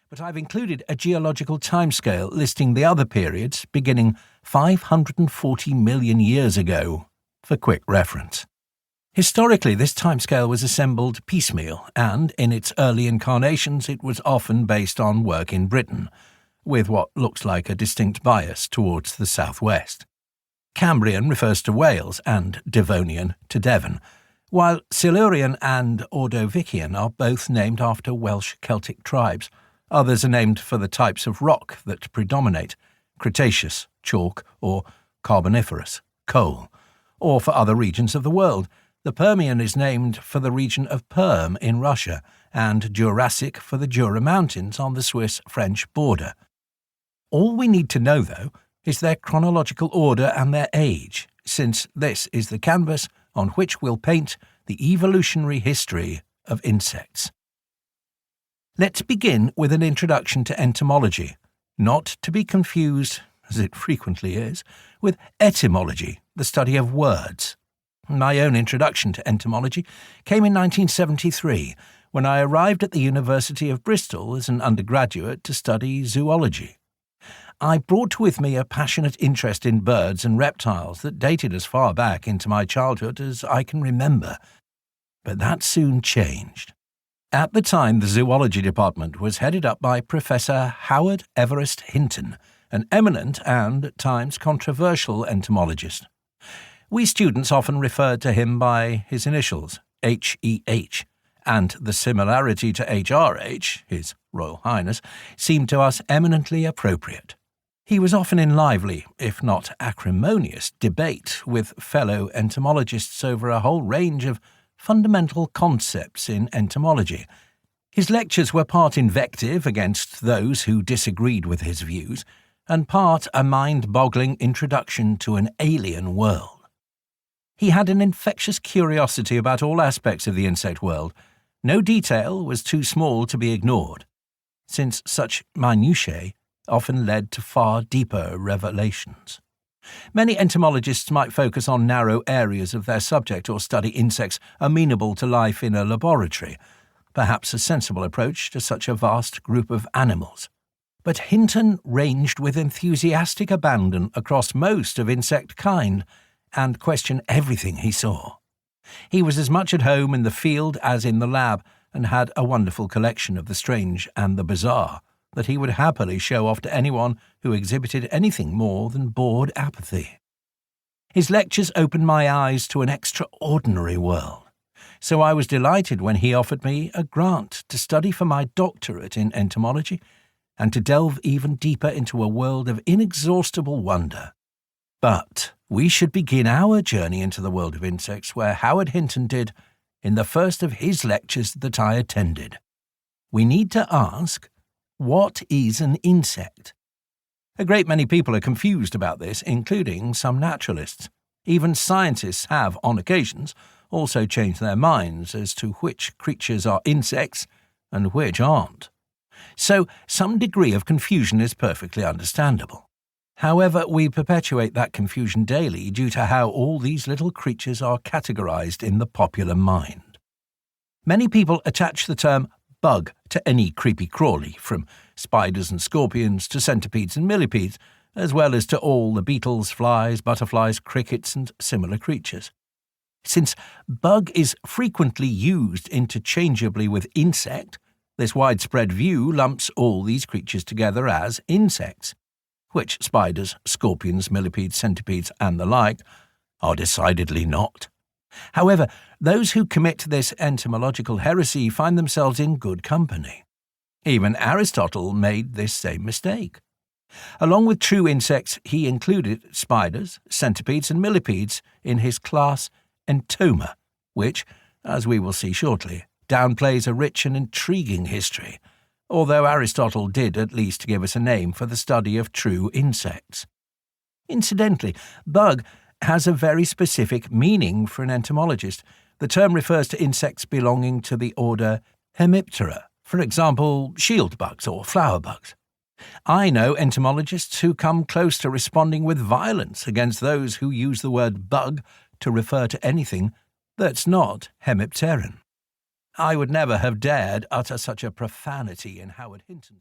but I've included a geological timescale listing the other periods beginning 540 million years ago for quick reference. Historically, this timescale was assembled piecemeal, and in its early incarnations it was often based on work in Britain, with what looks like a distinct bias towards the southwest. Cambrian refers to Wales and Devonian to Devon, while Silurian and Ordovician are both named after Welsh Celtic tribes. Others are named for the types of rock that predominate, Cretaceous, chalk, or Carboniferous, coal, or for other regions of the world. The Permian is named for the region of Perm in Russia, and Jurassic for the Jura Mountains on the Swiss-French border. All we need to know, though, is their chronological order and their age, since this is the canvas on which we'll paint the evolutionary history of insects. Let's begin with an introduction to entomology, not to be confused, as it frequently is, with etymology, the study of words. My own introduction to entomology came in 1973, when I arrived at the University of Bristol as an undergraduate to study zoology. I brought with me a passionate interest in birds and reptiles that dated as far back into my childhood as I can remember. But that soon changed. At the time, the zoology department was headed up by Professor Howard Everest Hinton, an eminent and, at times, controversial entomologist. We students often referred to him by his initials, H.E.H., and the similarity to H.R.H., His Royal Highness, seemed to us eminently appropriate. He was often in lively, if not acrimonious, debate with fellow entomologists over a whole range of fundamental concepts in entomology. His lectures were part invective against those who disagreed with his views, and part a mind-boggling introduction to an alien world. He had an infectious curiosity about all aspects of the insect world. No detail was too small to be ignored, since such minutiae often led to far deeper revelations. Many entomologists might focus on narrow areas of their subject or study insects amenable to life in a laboratory, perhaps a sensible approach to such a vast group of animals. But Hinton ranged with enthusiastic abandon across most of insect kind, and questioned everything he saw. He was as much at home in the field as in the lab, and had a wonderful collection of the strange and the bizarre that he would happily show off to anyone who exhibited anything more than bored apathy. His lectures opened my eyes to an extraordinary world, so I was delighted when he offered me a grant to study for my doctorate in entomology and to delve even deeper into a world of inexhaustible wonder. But we should begin our journey into the world of insects where Howard Hinton did in the first of his lectures that I attended. We need to ask, what is an insect? A great many people are confused about this, including some naturalists. Even scientists have, on occasions, also changed their minds as to which creatures are insects and which aren't. So some degree of confusion is perfectly understandable. However, we perpetuate that confusion daily due to how all these little creatures are categorized in the popular mind. Many people attach the term bug to any creepy-crawly, from spiders and scorpions to centipedes and millipedes, as well as to all the beetles, flies, butterflies, crickets, and similar creatures. Since bug is frequently used interchangeably with insect, this widespread view lumps all these creatures together as insects, which spiders, scorpions, millipedes, centipedes, and the like are decidedly not. However, those who commit this entomological heresy find themselves in good company. Even Aristotle made this same mistake. Along with true insects, he included spiders, centipedes, and millipedes in his class Entoma, which, as we will see shortly, downplays a rich and intriguing history, although Aristotle did at least give us a name for the study of true insects. Incidentally, bug has a very specific meaning for an entomologist. The term refers to insects belonging to the order Hemiptera, for example, shield bugs or flower bugs. I know entomologists who come close to responding with violence against those who use the word bug to refer to anything that's not hemipteran. I would never have dared utter such a profanity in Howard Hinton's